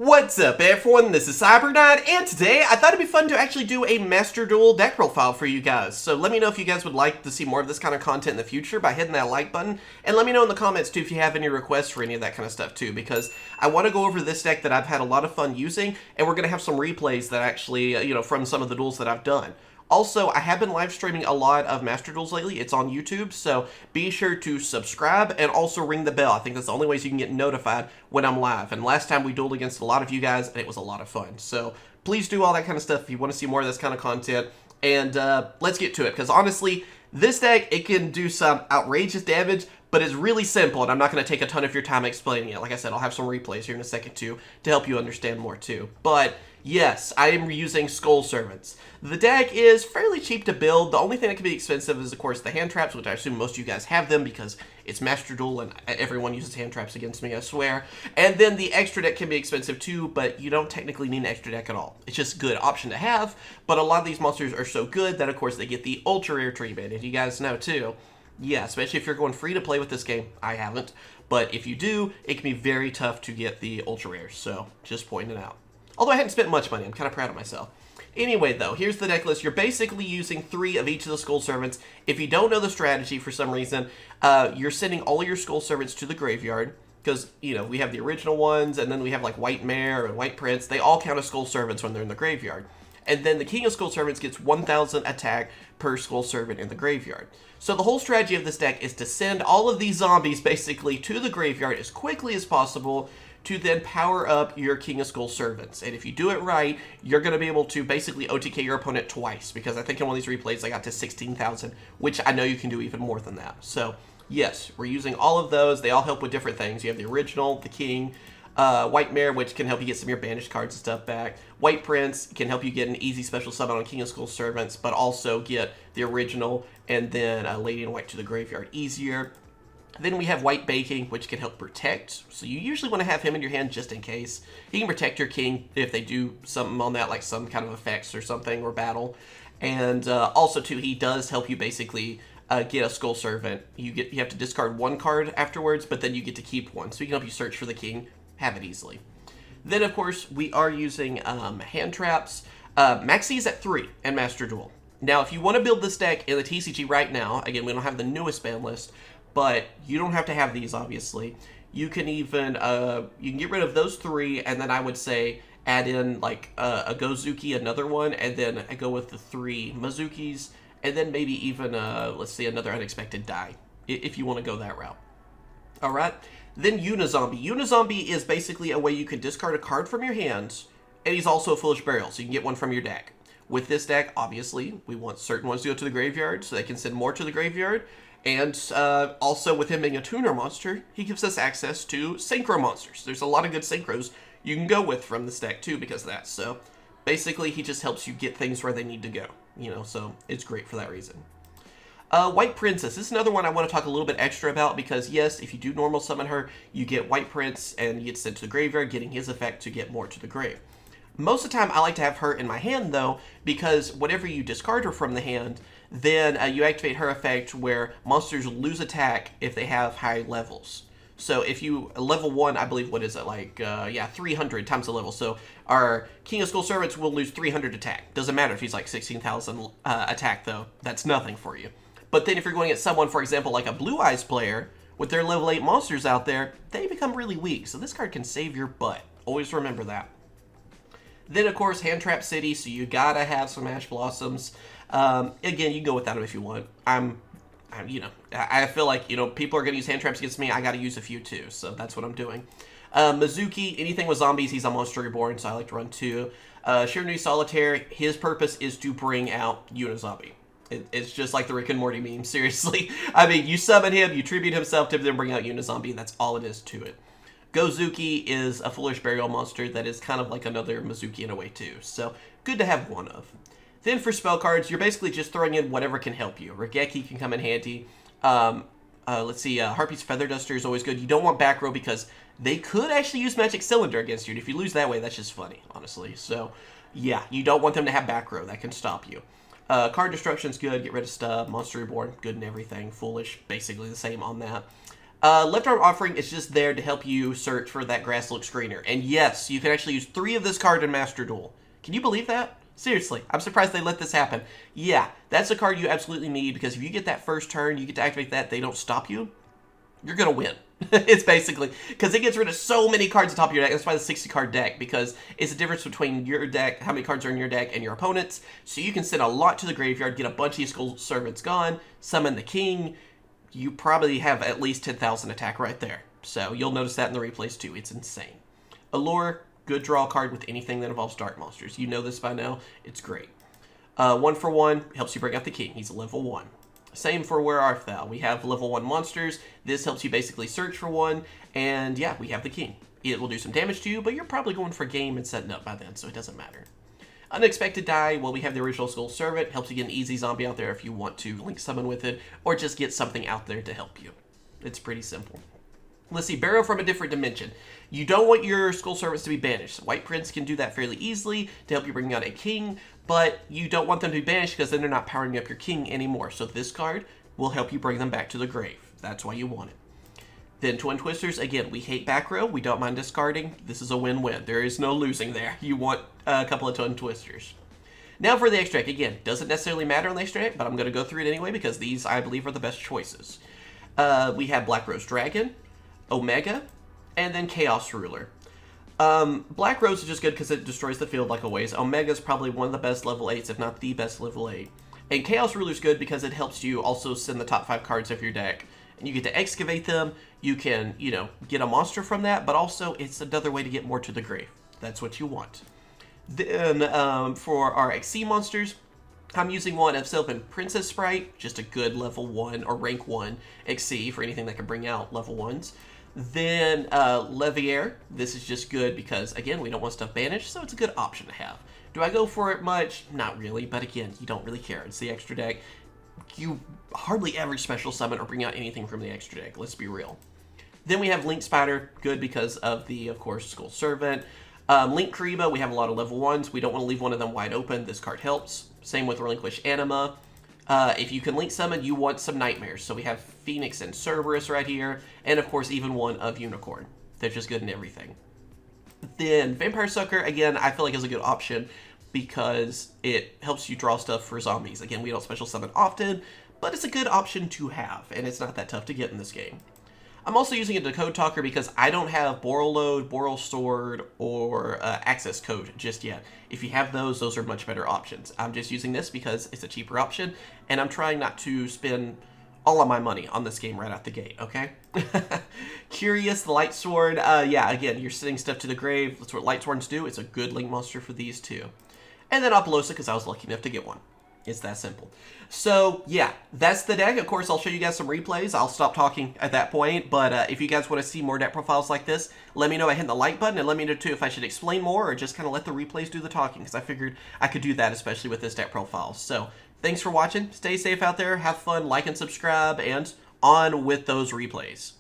What's up everyone, this is Cyberknight, and today I thought it'd be fun to actually do a Master Duel deck profile for you guys. So let me know if you guys would like to see more of this kind of content in the future by hitting that like button, and let me know in the comments too if you have any requests for any of that kind of stuff too, because I want to go over this deck that I've had a lot of fun using, and we're going to have some replays that actually, from some of the duels that I've done. Also, I have been live streaming a lot of Master Duels lately. It's on YouTube, so be sure to subscribe and also ring the bell. I think that's the only ways you can get notified when I'm live. And last time we dueled against a lot of you guys, and it was a lot of fun. So please do all that kind of stuff if you want to see more of this kind of content. And let's get to it, because honestly, this deck, it can do some outrageous damage, but it's really simple, and I'm not going to take a ton of your time explaining it. Like I said, I'll have some replays here in a second too to help you understand more too. But yes, I am using Skull Servants. The deck is fairly cheap to build. The only thing that can be expensive is, of course, the hand traps, which I assume most of you guys have them because it's Master Duel and everyone uses hand traps against me, I swear. And then the extra deck can be expensive too, but you don't technically need an extra deck at all. It's just a good option to have, but a lot of these monsters are so good that, of course, they get the ultra rare treatment, and you guys know too. Yeah, especially if you're going free to play with this game. I haven't, but if you do, it can be very tough to get the ultra rares, so just pointing it out. Although I hadn't spent much money, I'm kind of proud of myself. Anyway, though, here's the deck list. You're basically using 3 of each of the Skull Servants. If you don't know the strategy for some reason, you're sending all of your Skull Servants to the graveyard, because, we have the original ones, and then we have, like, White Mare and White Prince. They all count as Skull Servants when they're in the graveyard. And then the King of Skull Servants gets 1,000 attack per Skull Servant in the graveyard. So the whole strategy of this deck is to send all of these zombies, basically, to the graveyard as quickly as possible, to then power up your King of Skull Servants. And if you do it right, you're going to be able to basically OTK your opponent twice, because I think in one of these replays I got to 16,000, which I know you can do even more than that. So, yes, we're using all of those. They all help with different things. You have the original, the King, White Mare, which can help you get some of your banished cards and stuff back. White Prince can help you get an easy special summon on King of Skull Servants, but also get the original and then Lady in White to the graveyard easier. Then we have White Baking, which can help protect. So you usually want to have him in your hand just in case. He can protect your king if they do something on that, like some kind of effects or something, or battle. And also, too, he does help you basically get a Skull Servant. You have to discard 1 card afterwards, but then you get to keep 1. So he can help you search for the king, have it easily. Then, of course, we are using hand traps. Maxi is at 3 and Master Duel. Now, if you want to build this deck in the TCG right now, again, we don't have the newest ban list, but you don't have to have these, obviously. You can even, you can get rid of those 3, and then I would say add in, like, a Gozuki, another one, and then I go with the 3 Mizukis, and then maybe even, let's see, another Unexpected Die, if you want to go that route. Alright? Then Unizombie. Unizombie is basically a way you can discard a card from your hands, and he's also a Foolish Burial, so you can get one from your deck. With this deck, obviously, we want certain ones to go to the graveyard, so they can send more to the graveyard. And also, with him being a tuner monster, he gives us access to synchro monsters. There's a lot of good synchros you can go with from this deck, too, because of that. So, basically, he just helps you get things where they need to go. So it's great for that reason. White Princess. This is another one I want to talk a little bit extra about, because, yes, if you do normal summon her, you get White Prince, and you get sent to the graveyard, getting his effect to get more to the grave. Most of the time, I like to have her in my hand, though, because whenever you discard her from the hand, then you activate her effect where monsters lose attack if they have high levels. So if you, level 1, I believe, what is it, like, 300 times the level. So our King of Skull Servants will lose 300 attack. Doesn't matter if he's like 16,000 attack, though. That's nothing for you. But then if you're going at someone, for example, like a Blue Eyes player, with their level 8 monsters out there, they become really weak. So this card can save your butt. Always remember that. Then, of course, Hand Trap City, so you gotta have some Ash Blossoms. Again, you can go without them if you want. I feel like, people are gonna use Hand Traps against me, I gotta use a few too, so that's what I'm doing. Mizuki, anything with zombies, he's on Monster Reborn, so I like to run 2. Shiranui Solitaire, his purpose is to bring out Unizombie. It's just like the Rick and Morty meme, seriously. I mean, you summon him, you tribute himself to him, then bring out Unizombie, that's all it is to it. Gozuki is a Foolish Burial monster that is kind of like another Mizuki in a way too, so good to have one of. Then for spell cards, you're basically just throwing in whatever can help you. Regeki can come in handy. Let's see, Harpy's Feather Duster is always good. You don't want back row because they could actually use Magic Cylinder against you, and if you lose that way, that's just funny, honestly. So, yeah, you don't want them to have back row. That can stop you. Card Destruction's good. Get rid of Stub. Monster Reborn, good and everything. Foolish, basically the same on that. Left Arm Offering is just there to help you search for that grass looks greener. And yes, you can actually use 3 of this card in Master Duel. Can you believe that? Seriously, I'm surprised they let this happen. Yeah, that's a card you absolutely need, because if you get that first turn, you get to activate that, they don't stop you, you're going to win. It's basically, because it gets rid of so many cards on top of your deck. That's why the 60 card deck, because it's the difference between your deck, how many cards are in your deck, and your opponent's. So you can send a lot to the graveyard, get a bunch of your Skull Servants gone, summon the king. You probably have at least 10,000 attack right there. So you'll notice that in the replays too. It's insane. Allure, good draw card with anything that involves dark monsters. You know this by now. It's great. 1 for 1 helps you bring out the king. He's a level 1. Same for Where Art Thou. We have level 1 monsters. This helps you basically search for one. And yeah, we have the king. It will do some damage to you, but you're probably going for game and setting up by then, so it doesn't matter. Unexpected die, well, we have the original Skull Servant. Helps you get an easy zombie out there if you want to link summon with it, or just get something out there to help you. It's pretty simple. Let's see, Barrow from a Different Dimension. You don't want your Skull Servants to be banished. White Prince can do that fairly easily to help you bring out a king, but you don't want them to be banished because then they're not powering up your king anymore. So this card will help you bring them back to the grave. That's why you want it. Then Twin Twisters, again, we hate back row. We don't mind discarding. This is a win-win. There is no losing there. You want a couple of Twin Twisters. Now for the extra deck. Again, doesn't necessarily matter on the extra deck, but I'm going to go through it anyway because these, I believe, are the best choices. We have Black Rose Dragon, Omega, and then Chaos Ruler. Black Rose is just good because it destroys the field like always. Omega is probably one of the best level 8s, if not the best level 8. And Chaos Ruler is good because it helps you also send the top 5 cards of your deck. And you get to excavate them. You can, you know, get a monster from that, but also it's another way to get more to the grave. That's what you want. Then for our XC monsters, I'm using one of Sylvan Princess Sprite, just a good level 1 or rank 1 XC for anything that can bring out level 1s. Then Levier, this is just good because, again, we don't want stuff banished, so it's a good option to have. Do I go for it much? Not really, but again, you don't really care. It's the extra deck. You hardly ever special summon or bring out anything from the extra deck, let's be real. Then we have Link Spider, good because of the, of course, Skull Servant. Link Kariba, we have a lot of level 1s. We don't want to leave one of them wide open. This card helps. Same with Relinquish Anima. If you can link summon, you want some nightmares. So we have Phoenix and Cerberus right here. And of course, even one of Unicorn. They're just good in everything. Then Vampire Sucker, again, I feel like is a good option because it helps you draw stuff for zombies. Again, we don't special summon often, but it's a good option to have. And it's not that tough to get in this game. I'm also using a Decode Talker because I don't have Boral Load, Boral Sword, or Access Code just yet. If you have those are much better options. I'm just using this because it's a cheaper option, and I'm trying not to spend all of my money on this game right out the gate, okay? Curious, the Light Sword, yeah, again, you're sending stuff to the grave. That's what Light Swords do. It's a good link monster for these two. And then Apollosa because I was lucky enough to get one. It's that simple. So, yeah, that's the deck. Of course, I'll show you guys some replays. I'll stop talking at that point. But if you guys want to see more deck profiles like this, let me know by hitting the like button. And let me know, too, if I should explain more or just kind of let the replays do the talking. Because I figured I could do that, especially with this deck profile. So, thanks for watching. Stay safe out there. Have fun. Like and subscribe. And on with those replays.